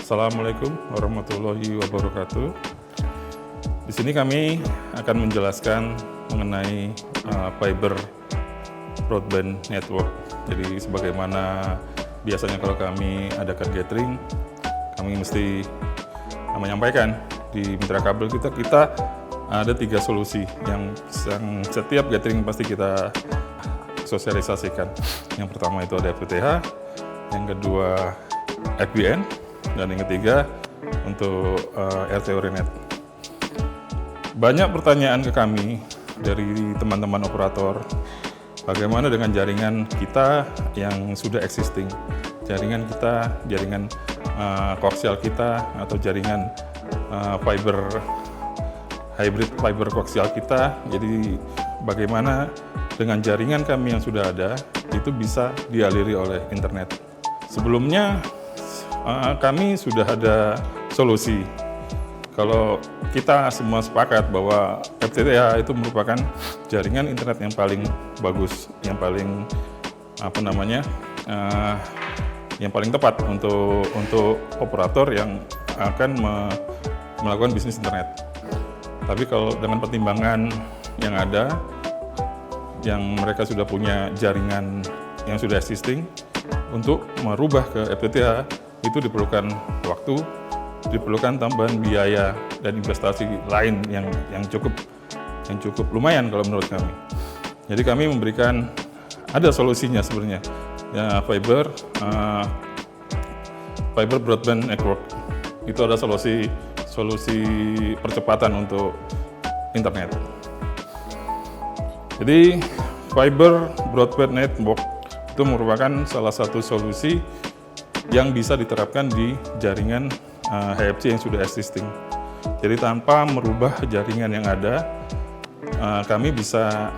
Assalamualaikum warahmatullahi wabarakatuh. Di sini kami akan menjelaskan mengenai fiber broadband network. Jadi sebagaimana biasanya kalau kami adakan gathering, kami mesti menyampaikan di mitra kabel kita ada 3 solusi yang setiap gathering pasti kita sosialisasikan. Yang pertama itu ada FTTH, yang kedua FBN, dan yang ketiga untuk RT Orinet. Banyak pertanyaan ke kami dari teman-teman operator, bagaimana dengan jaringan kita yang sudah existing, jaringan kita, jaringan koaksial kita atau jaringan hybrid fiber koaksial kita. Jadi bagaimana dengan jaringan kami yang sudah ada itu bisa dialiri oleh internet. Sebelumnya kami sudah ada solusi. Kalau kita semua sepakat bahwa FTTH itu merupakan jaringan internet yang paling bagus, yang paling yang paling tepat untuk operator yang akan melakukan bisnis internet. Tapi kalau dengan pertimbangan yang ada, yang mereka sudah punya jaringan yang sudah existing, untuk merubah ke FTTH itu diperlukan waktu, diperlukan tambahan biaya dan investasi lain yang cukup lumayan kalau menurut kami. Jadi kami memberikan, ada solusinya sebenarnya, ya, fiber broadband network. Itu ada solusi percepatan untuk internet. Jadi fiber broadband network itu merupakan salah satu solusi yang bisa diterapkan di jaringan HFC yang sudah existing. Jadi tanpa merubah jaringan yang ada, kami bisa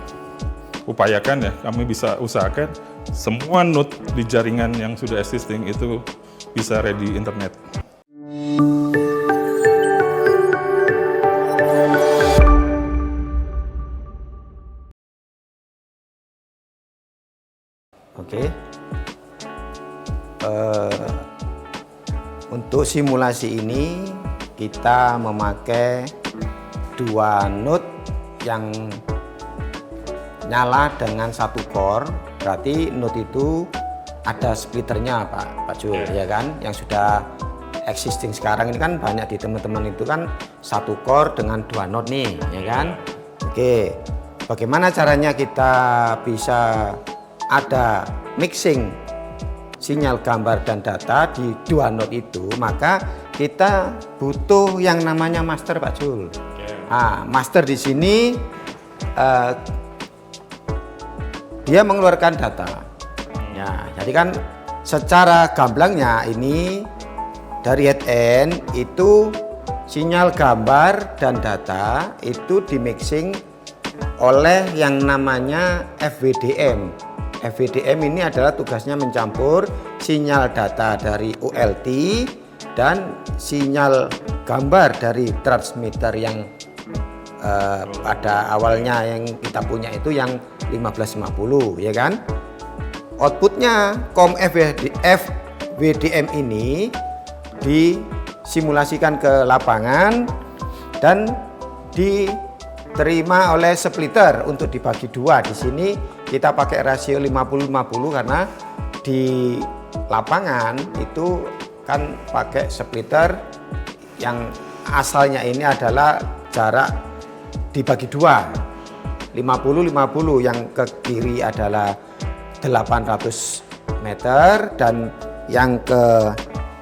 upayakan, kami bisa usahakan semua node di jaringan yang sudah existing itu bisa ready internet. Oke. Untuk simulasi ini kita memakai 2 node yang nyala dengan 1 core. Berarti node itu ada splitternya, Pak Jul, ya kan? Yang sudah existing sekarang ini kan banyak di teman-teman itu kan 1 core dengan 2 node nih, ya kan? Oke. Bagaimana caranya kita bisa ada mixing sinyal gambar dan data di 2 node itu? Maka kita butuh yang namanya master, Pak Jul. Nah, master di sini dia mengeluarkan data. Ya, jadi kan secara gamblangnya ini dari head end itu sinyal gambar dan data itu di mixing oleh yang namanya FWDM. FWDM ini adalah tugasnya mencampur sinyal data dari ULT dan sinyal gambar dari transmitter yang pada awalnya yang kita punya itu yang 1550, ya kan? Outputnya COM FWDM ini disimulasikan ke lapangan dan diterima oleh splitter untuk dibagi 2. Di sini kita pakai rasio 50-50 karena di lapangan itu kan pakai splitter yang asalnya ini adalah jarak dibagi 2, 50-50, yang ke kiri adalah 800 meter dan yang ke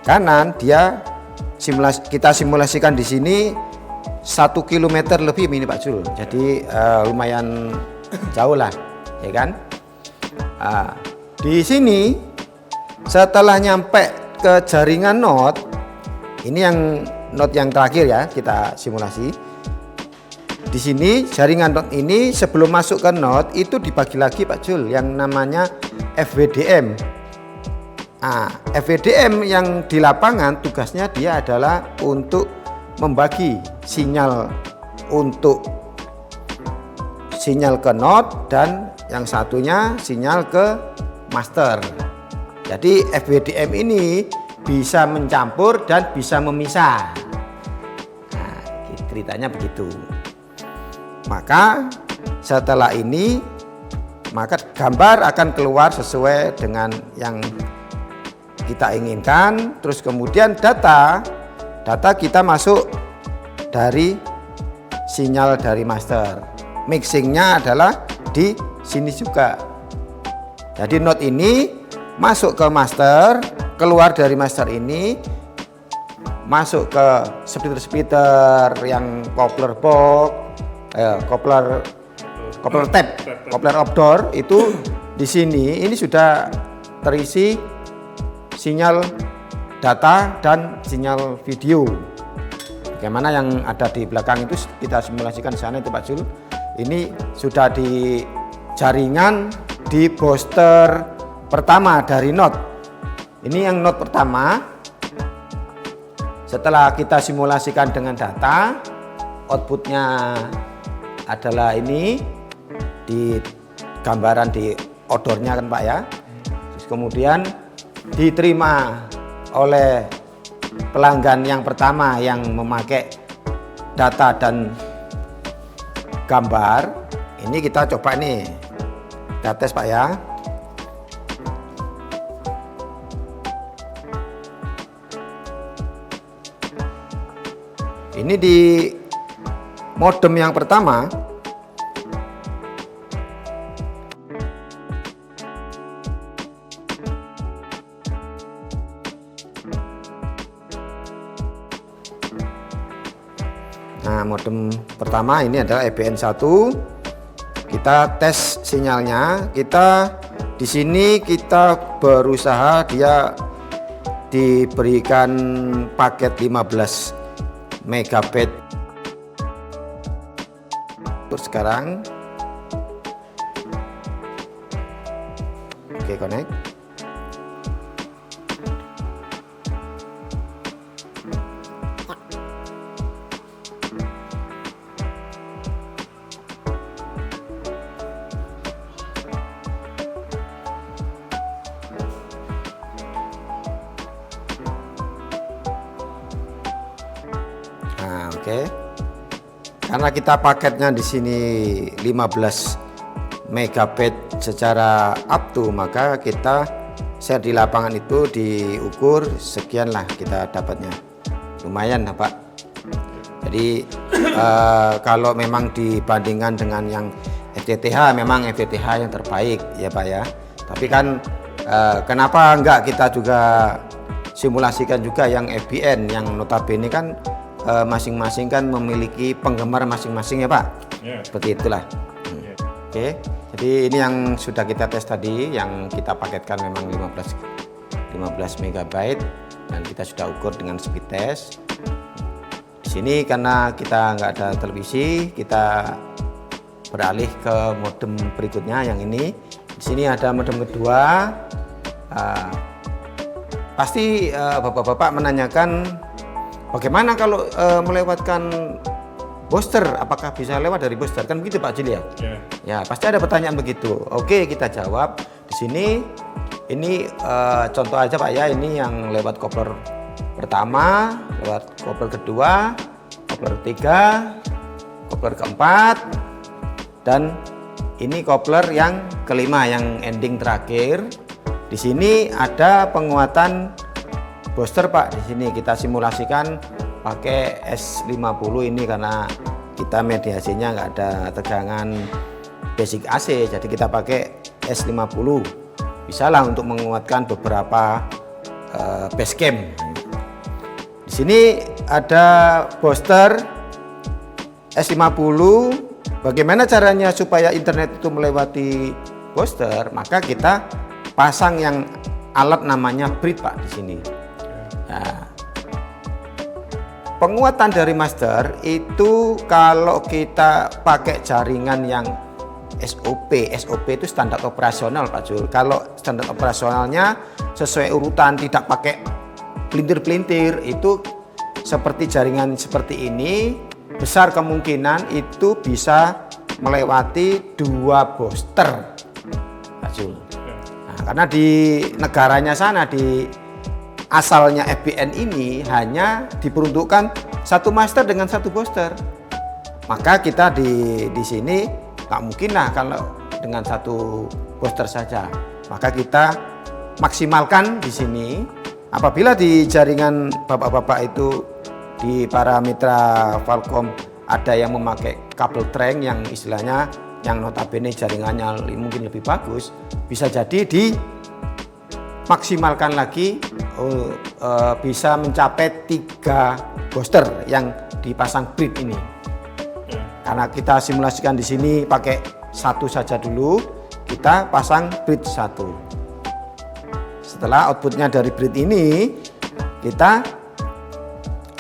kanan kita simulasikan di sini 1 kilometer lebih ini, Pak Jul. Jadi lumayan jauh lah, ya kan? Di sini setelah nyampe ke jaringan node, ini yang node yang terakhir ya kita simulasi. Di sini jaringan node ini sebelum masuk ke node itu dibagi lagi, Pak Jul, yang namanya FWDM. FWDM yang di lapangan tugasnya dia adalah untuk membagi sinyal untuk sinyal ke node dan yang satunya sinyal ke master. Jadi FWDM ini bisa mencampur dan bisa memisah. Nah, ceritanya begitu. Maka setelah ini, maka gambar akan keluar sesuai dengan yang kita inginkan. Terus kemudian data kita masuk dari sinyal dari master. Mixingnya adalah di sini juga. Jadi note ini masuk ke master, keluar dari master ini, masuk ke splitter yang coupler box, coupler tab, coupler outdoor itu di sini. Ini sudah terisi sinyal data dan sinyal video. Bagaimana yang ada di belakang itu kita simulasikan di sana itu Pak Jul. Ini sudah di jaringan di booster pertama dari Note. Ini yang Note pertama. Setelah kita simulasikan dengan data, outputnya adalah ini di gambaran di outdoornya kan Pak ya. Terus kemudian diterima oleh pelanggan yang pertama yang memakai data dan gambar. Ini kita coba nih, kita tes Pak ya. Ini di modem yang pertama. Nah, modem pertama ini adalah EBN1. Kita tes sinyalnya. Kita di sini kita berusaha dia diberikan paket 15 megabit. Untuk sekarang. Oke, connect. Oke. Karena kita paketnya di sini 15 megabit secara up to, maka kita share di lapangan itu diukur sekian lah kita dapatnya. Lumayan Pak. Jadi kalau memang dibandingkan dengan yang FTTH, memang FTTH yang terbaik ya Pak ya. Tapi kan kenapa enggak kita juga simulasikan juga yang FBN yang notabene kan masing-masing kan memiliki penggemar masing-masing ya Pak. Seperti itulah. Oke, jadi ini yang sudah kita tes tadi, yang kita paketkan memang 15 megabyte dan kita sudah ukur dengan speed test. Di sini karena kita nggak ada televisi, kita beralih ke modem berikutnya yang ini. Di sini ada modem kedua. Pasti bapak-bapak menanyakan bagaimana kalau melewatkan booster, apakah bisa lewat dari booster? Kan begitu Pak Jil ya? Ya, pasti ada pertanyaan begitu. Oke, kita jawab. Di sini ini contoh aja Pak ya, ini yang lewat coupler pertama, lewat coupler kedua, coupler ketiga, coupler keempat, dan ini coupler yang kelima, yang ending terakhir. Di sini ada penguatan booster Pak. Di sini kita simulasikan pakai S50 ini karena kita mediasinya nggak ada tegangan basic AC, jadi kita pakai S50. Bisa lah untuk menguatkan beberapa base camp. Di sini ada booster S50. Bagaimana caranya supaya internet itu melewati booster? Maka kita pasang yang alat namanya bridge Pak di sini. Nah, penguatan dari master itu kalau kita pakai jaringan yang SOP itu standar operasional Pak Jul. Kalau standar operasionalnya sesuai urutan, tidak pakai pelintir-pelintir, itu seperti jaringan seperti ini, besar kemungkinan itu bisa melewati 2 booster Pak Jul. Nah, karena di negaranya sana di asalnya FBN ini hanya diperuntukkan satu master dengan satu booster. Maka kita di sini nggak mungkin lah kalau dengan satu booster saja. Maka kita maksimalkan di sini. Apabila di jaringan bapak-bapak itu di para mitra Falcom ada yang memakai kabel treng yang istilahnya yang notabene jaringannya mungkin lebih bagus, bisa jadi dimaksimalkan lagi bisa mencapai 3 booster yang dipasang bridge ini. Karena kita simulasikan di sini pakai satu saja dulu, kita pasang bridge 1. Setelah outputnya dari bridge ini, kita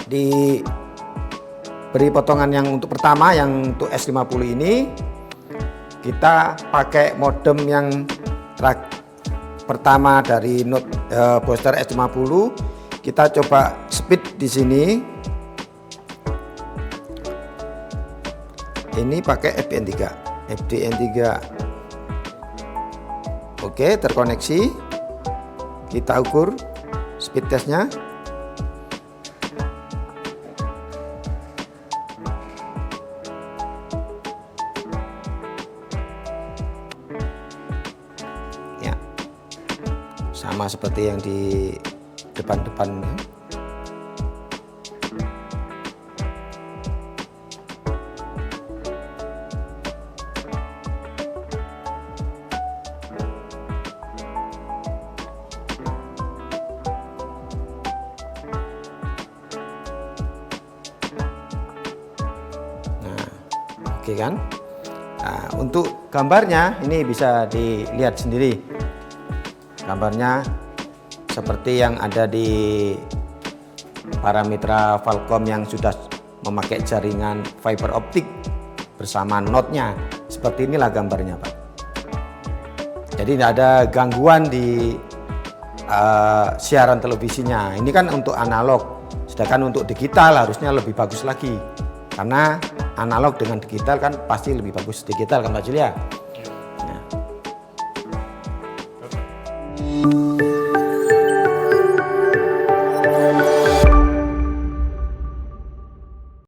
diberi potongan yang untuk pertama, yang untuk S50 ini, kita pakai modem yang pertama dari Note booster S50. Kita coba speed di sini. Ini pakai FDN3. Oke, terkoneksi. Kita ukur speed testnya. Ya, sama seperti yang di depan-depannya. Oke kan? Nah, untuk gambarnya ini bisa dilihat sendiri. Gambarnya seperti yang ada di para mitra Falcom yang sudah memakai jaringan fiber optik bersama Note-nya. Seperti inilah gambarnya, Pak. Jadi tidak ada gangguan di siaran televisinya. Ini kan untuk analog, sedangkan untuk digital harusnya lebih bagus lagi. Karena analog dengan digital kan pasti lebih bagus digital kan Pak Julia. Ya.